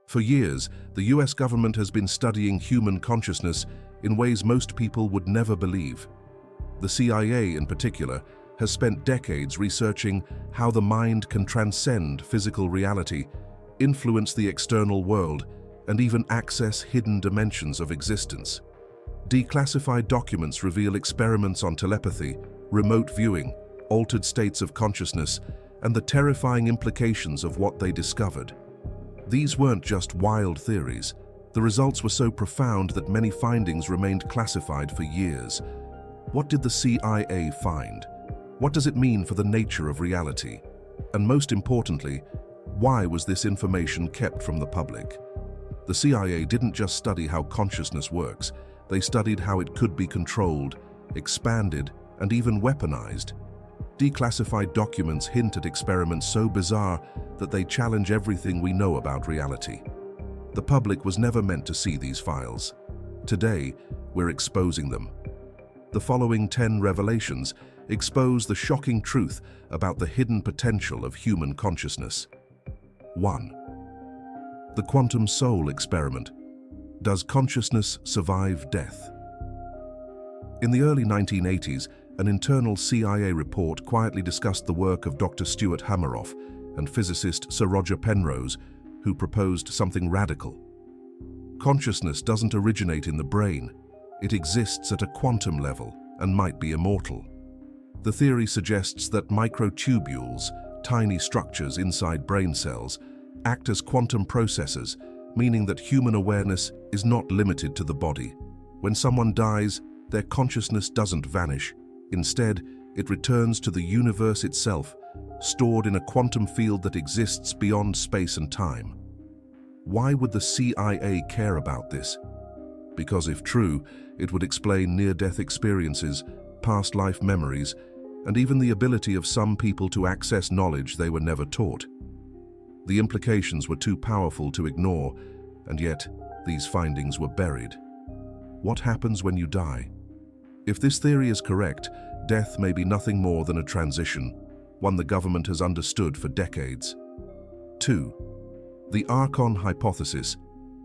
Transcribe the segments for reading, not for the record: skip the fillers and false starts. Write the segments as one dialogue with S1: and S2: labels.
S1: For years, the US government has been studying human consciousness in ways most people would never believe. The CIA, in particular, has spent decades researching how the mind can transcend physical reality, influence the external world, and even access hidden dimensions of existence. Declassified documents reveal experiments on telepathy, remote viewing, altered states of consciousness, and the terrifying implications of what they discovered. These weren't just wild theories. The results were so profound that many findings remained classified for years. What did the CIA find? What does it mean for the nature of reality? And most importantly, why was this information kept from the public? The CIA didn't just study how consciousness works, they studied how it could be controlled, expanded, and even weaponized. Declassified documents hint at experiments so bizarre that they challenge everything we know about reality. The public was never meant to see these files. Today, we're exposing them. The following 10 revelations expose the shocking truth about the hidden potential of human consciousness. 1. The quantum soul experiment. Does consciousness survive death? In the early 1980s, an internal CIA report quietly discussed the work of Dr. Stuart Hameroff and physicist Sir Roger Penrose, who proposed something radical. Consciousness doesn't originate in the brain. It exists at a quantum level and might be immortal. The theory suggests that microtubules, tiny structures inside brain cells, act as quantum processors, meaning that human awareness is not limited to the body. When someone dies, their consciousness doesn't vanish. Instead, it returns to the universe itself, stored in a quantum field that exists beyond space and time. Why would the CIA care about this? Because if true, it would explain near-death experiences, past life memories, and even the ability of some people to access knowledge they were never taught. The implications were too powerful to ignore, and yet these findings were buried. What happens when you die? If this theory is correct, death may be nothing more than a transition, one the government has understood for decades. 2. The archon hypothesis,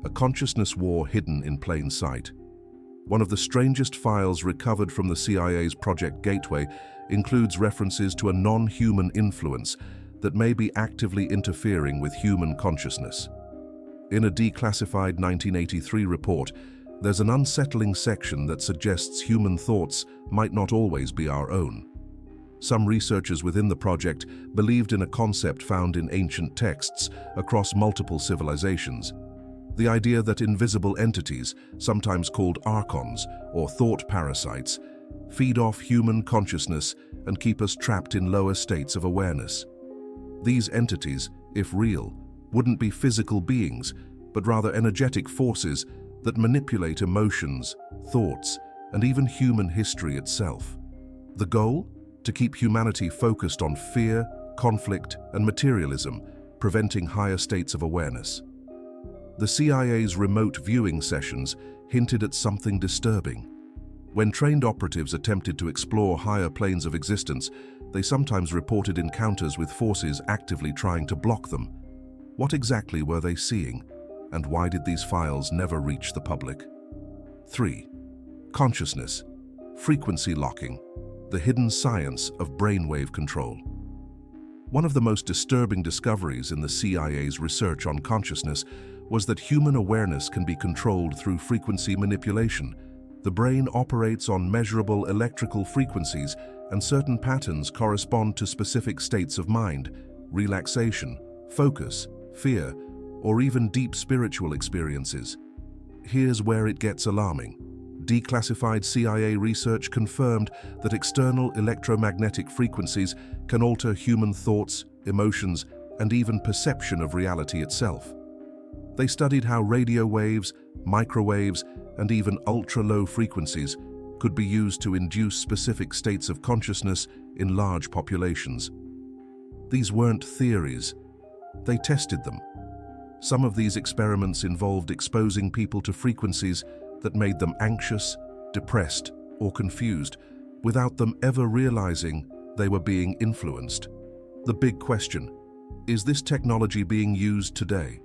S1: a consciousness war hidden in plain sight. One of the strangest files recovered from the CIA's Project Gateway includes references to a non-human influence that may be actively interfering with human consciousness. In a declassified 1983 report, there's an unsettling section that suggests human thoughts might not always be our own. Some researchers within the project believed in a concept found in ancient texts across multiple civilizations. The idea that invisible entities, sometimes called archons or thought parasites, feed off human consciousness and keep us trapped in lower states of awareness. These entities, if real, wouldn't be physical beings, but rather energetic forces that manipulate emotions, thoughts, and even human history itself. The goal? To keep humanity focused on fear, conflict, and materialism, preventing higher states of awareness. The CIA's remote viewing sessions hinted at something disturbing. When trained operatives attempted to explore higher planes of existence, they sometimes reported encounters with forces actively trying to block them. What exactly were they seeing, and why did these files never reach the public? 3. Consciousness, frequency locking, the hidden science of brainwave control. One of the most disturbing discoveries in the CIA's research on consciousness was that human awareness can be controlled through frequency manipulation. The brain operates on measurable electrical frequencies, and certain patterns correspond to specific states of mind, relaxation, focus, fear, or even deep spiritual experiences. Here's where it gets alarming. Declassified CIA research confirmed that external electromagnetic frequencies can alter human thoughts, emotions, and even perception of reality itself. They studied how radio waves, microwaves, and even ultra-low frequencies could be used to induce specific states of consciousness in large populations. These weren't theories. They tested them. Some of these experiments involved exposing people to frequencies that made them anxious, depressed, or confused, without them ever realizing they were being influenced. The big question: is this technology being used today?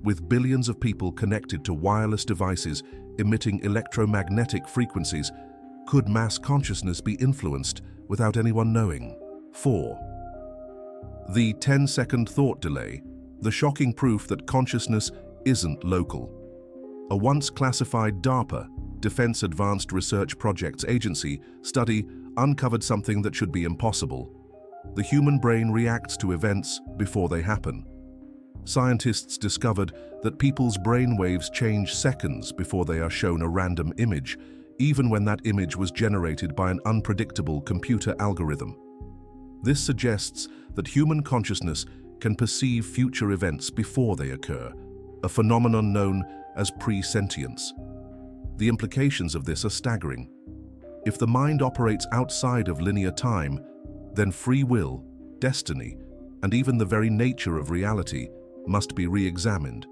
S1: With billions of people connected to wireless devices emitting electromagnetic frequencies, could mass consciousness be influenced without anyone knowing? 4. The 10-second thought delay, the shocking proof that consciousness isn't local. A once classified DARPA, Defense Advanced Research Projects Agency, study uncovered something that should be impossible. The human brain reacts to events before they happen. Scientists discovered that people's brain waves change seconds before they are shown a random image, even when that image was generated by an unpredictable computer algorithm. This suggests that human consciousness can perceive future events before they occur, a phenomenon known as pre-sentience. The implications of this are staggering. If the mind operates outside of linear time, then free will, destiny, and even the very nature of reality must be re-examined.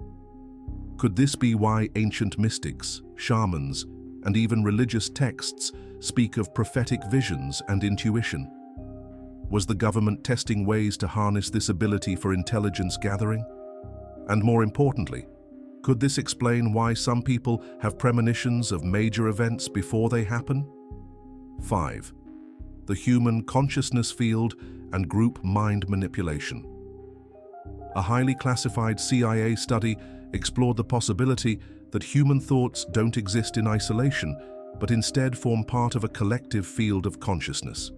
S1: Could this be why ancient mystics, shamans, and even religious texts speak of prophetic visions and intuition? Was the government testing ways to harness this ability for intelligence gathering? And more importantly, could this explain why some people have premonitions of major events before they happen? 5. The human consciousness field and group mind manipulation. A highly classified CIA study explored the possibility that human thoughts don't exist in isolation, but instead form part of a collective field of consciousness.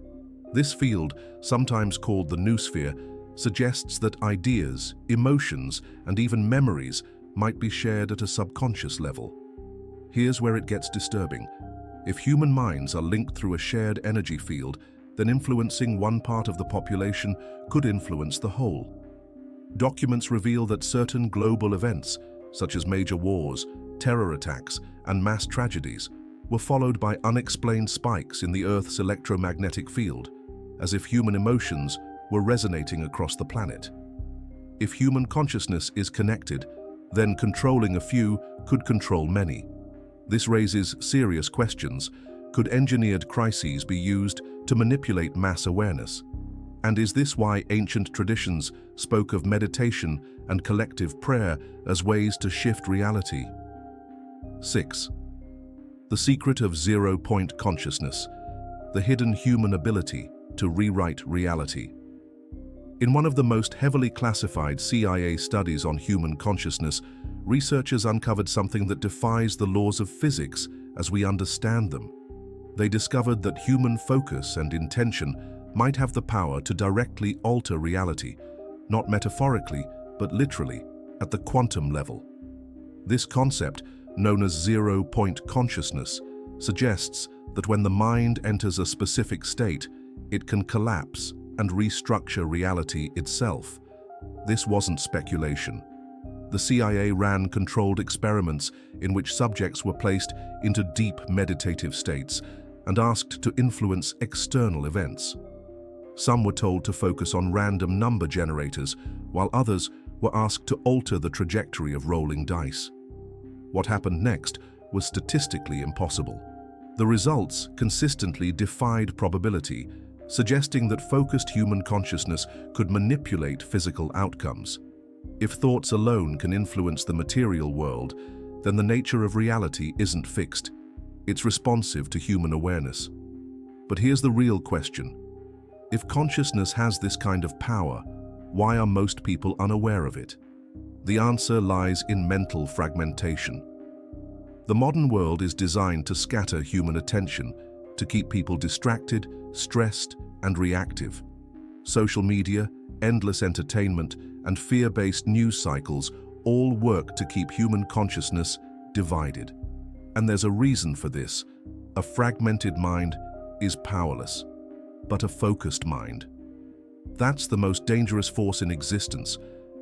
S1: This field, sometimes called the noosphere, suggests that ideas, emotions, and even memories might be shared at a subconscious level. Here's where it gets disturbing. If human minds are linked through a shared energy field, then influencing one part of the population could influence the whole. Documents reveal that certain global events, such as major wars, terror attacks, and mass tragedies, were followed by unexplained spikes in the Earth's electromagnetic field, as if human emotions were resonating across the planet. If human consciousness is connected, then controlling a few could control many. This raises serious questions. Could engineered crises be used to manipulate mass awareness? And is this why ancient traditions spoke of meditation and collective prayer as ways to shift reality? 6. The secret of zero-point consciousness, the hidden human ability to rewrite reality. In one of the most heavily classified CIA studies on human consciousness, researchers uncovered something that defies the laws of physics as we understand them. They discovered that human focus and intention might have the power to directly alter reality, not metaphorically, but literally, at the quantum level. This concept, known as zero-point consciousness, suggests that when the mind enters a specific state, it can collapse and restructure reality itself. This wasn't speculation. The CIA ran controlled experiments in which subjects were placed into deep meditative states and asked to influence external events. Some were told to focus on random number generators, while others were asked to alter the trajectory of rolling dice. What happened next was statistically impossible. The results consistently defied probability, suggesting that focused human consciousness could manipulate physical outcomes. If thoughts alone can influence the material world, then the nature of reality isn't fixed. It's responsive to human awareness. But here's the real question. If consciousness has this kind of power, why are most people unaware of it? The answer lies in mental fragmentation. The modern world is designed to scatter human attention, to keep people distracted, stressed, and reactive. Social media, endless entertainment, and fear-based news cycles all work to keep human consciousness divided. And there's a reason for this. A fragmented mind is powerless, but a focused mind. That's the most dangerous force in existence.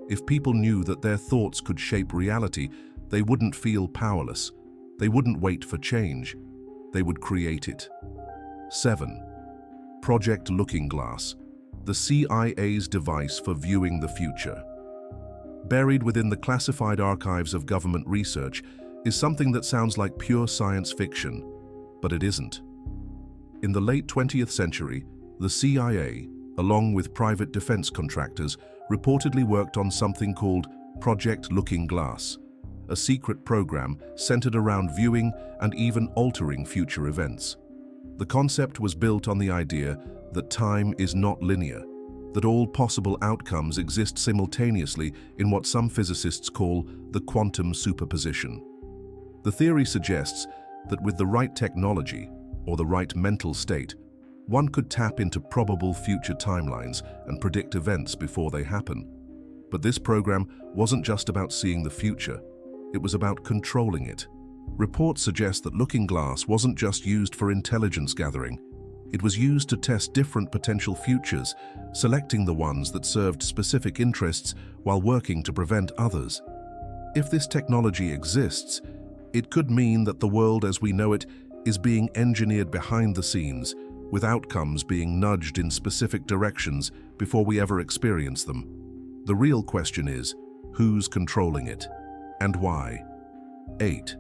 S1: If people knew that their thoughts could shape reality, they wouldn't feel powerless. They wouldn't wait for change. They would create it. 7. Project Looking Glass, the CIA's device for viewing the future. Buried within the classified archives of government research is something that sounds like pure science fiction, but it isn't. In the late 20th century, the CIA, along with private defense contractors, reportedly worked on something called Project Looking Glass, a secret program centered around viewing and even altering future events. The concept was built on the idea that time is not linear, that all possible outcomes exist simultaneously in what some physicists call the quantum superposition. The theory suggests that with the right technology, or the right mental state, one could tap into probable future timelines and predict events before they happen. But this program wasn't just about seeing the future, it was about controlling it. Reports suggest that Looking Glass wasn't just used for intelligence gathering. It was used to test different potential futures, selecting the ones that served specific interests while working to prevent others. If this technology exists, it could mean that the world as we know it is being engineered behind the scenes, with outcomes being nudged in specific directions before we ever experience them. The real question is, who's controlling it, and why? 8.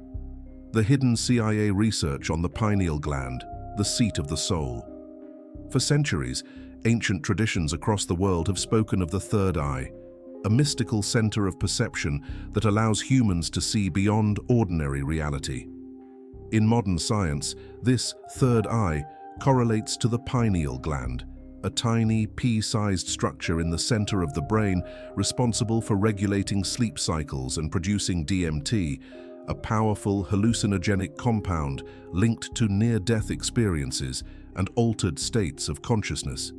S1: The hidden CIA research on the pineal gland, the seat of the soul. For centuries, ancient traditions across the world have spoken of the third eye, a mystical center of perception that allows humans to see beyond ordinary reality. In modern science, this third eye correlates to the pineal gland, a tiny pea-sized structure in the center of the brain responsible for regulating sleep cycles and producing DMT, a powerful hallucinogenic compound linked to near-death experiences and altered states of consciousness.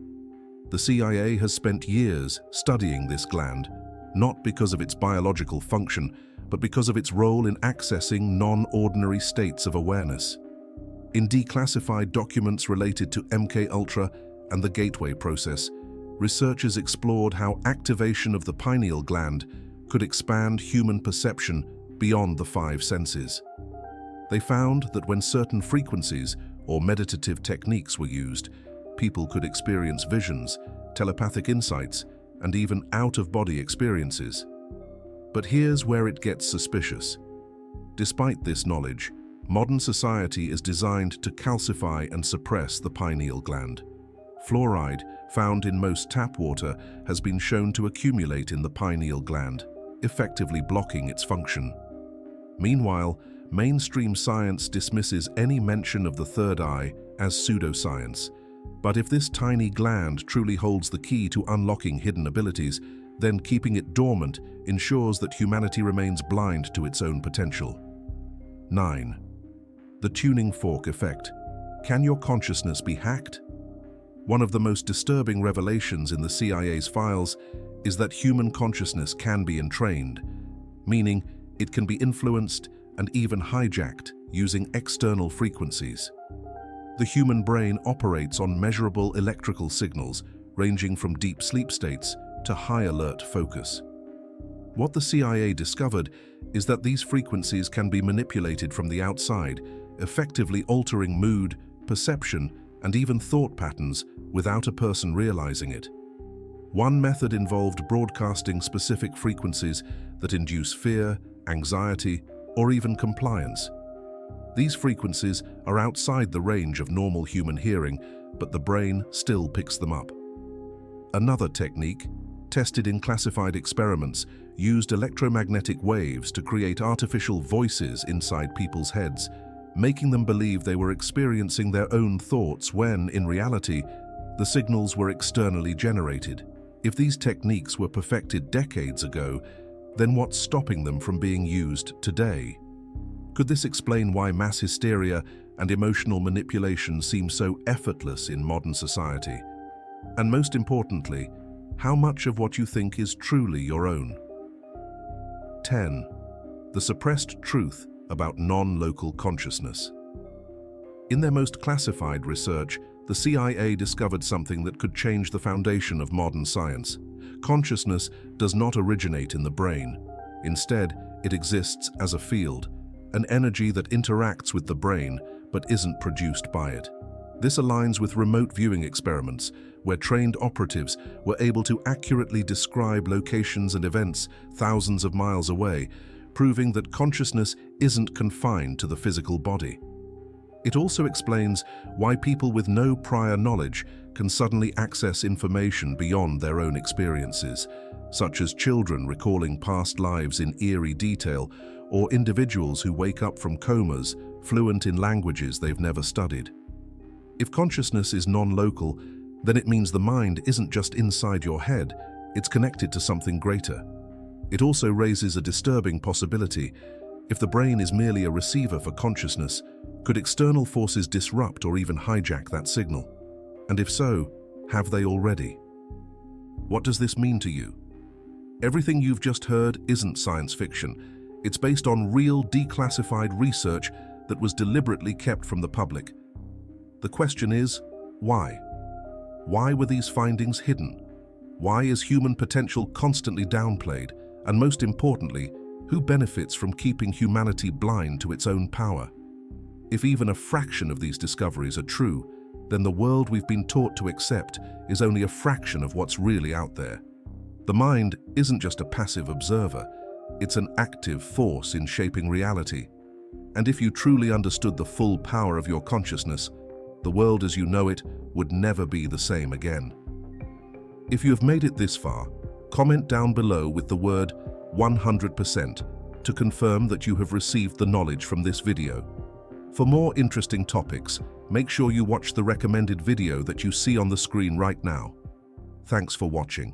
S1: The CIA has spent years studying this gland, not because of its biological function, but because of its role in accessing non-ordinary states of awareness. In declassified documents related to MKUltra and the gateway process, researchers explored how activation of the pineal gland could expand human perception beyond the five senses. They found that when certain frequencies or meditative techniques were used, people could experience visions, telepathic insights, and even out-of-body experiences. But here's where it gets suspicious. Despite this knowledge, modern society is designed to calcify and suppress the pineal gland. Fluoride, found in most tap water, has been shown to accumulate in the pineal gland, effectively blocking its function. Meanwhile, mainstream science dismisses any mention of the third eye as pseudoscience. But if this tiny gland truly holds the key to unlocking hidden abilities, then keeping it dormant ensures that humanity remains blind to its own potential. 9. The tuning fork effect. Can your consciousness be hacked? One of the most disturbing revelations in the CIA's files is that human consciousness can be entrained, meaning it can be influenced and even hijacked using external frequencies. The human brain operates on measurable electrical signals ranging from deep sleep states to high alert focus. What the CIA discovered is that these frequencies can be manipulated from the outside, effectively altering mood, perception, and even thought patterns without a person realizing it. One method involved broadcasting specific frequencies that induce fear, anxiety, or even compliance. These frequencies are outside the range of normal human hearing, but the brain still picks them up. Another technique, tested in classified experiments, used electromagnetic waves to create artificial voices inside people's heads, making them believe they were experiencing their own thoughts when, in reality, the signals were externally generated. If these techniques were perfected decades ago, then what's stopping them from being used today? Could this explain why mass hysteria and emotional manipulation seem so effortless in modern society? And most importantly, how much of what you think is truly your own? 10. The suppressed truth about non-local consciousness. In their most classified research, the CIA discovered something that could change the foundation of modern science. Consciousness does not originate in the brain. Instead, it exists as a field, an energy that interacts with the brain but isn't produced by it. This aligns with remote viewing experiments, where trained operatives were able to accurately describe locations and events thousands of miles away, proving that consciousness isn't confined to the physical body. It also explains why people with no prior knowledge can suddenly access information beyond their own experiences, such as children recalling past lives in eerie detail, or individuals who wake up from comas fluent in languages they've never studied. If consciousness is non-local, then it means the mind isn't just inside your head, it's connected to something greater. It also raises a disturbing possibility. If the brain is merely a receiver for consciousness, could external forces disrupt or even hijack that signal? And if so, have they already? What does this mean to you? Everything you've just heard isn't science fiction. It's based on real declassified research that was deliberately kept from the public. The question is, why? Why were these findings hidden? Why is human potential constantly downplayed? And most importantly, who benefits from keeping humanity blind to its own power? If even a fraction of these discoveries are true, then the world we've been taught to accept is only a fraction of what's really out there. The mind isn't just a passive observer, it's an active force in shaping reality. And if you truly understood the full power of your consciousness, the world as you know it would never be the same again. If you have made it this far, comment down below with the word 100% to confirm that you have received the knowledge from this video. For more interesting topics, make sure you watch the recommended video that you see on the screen right now. Thanks for watching.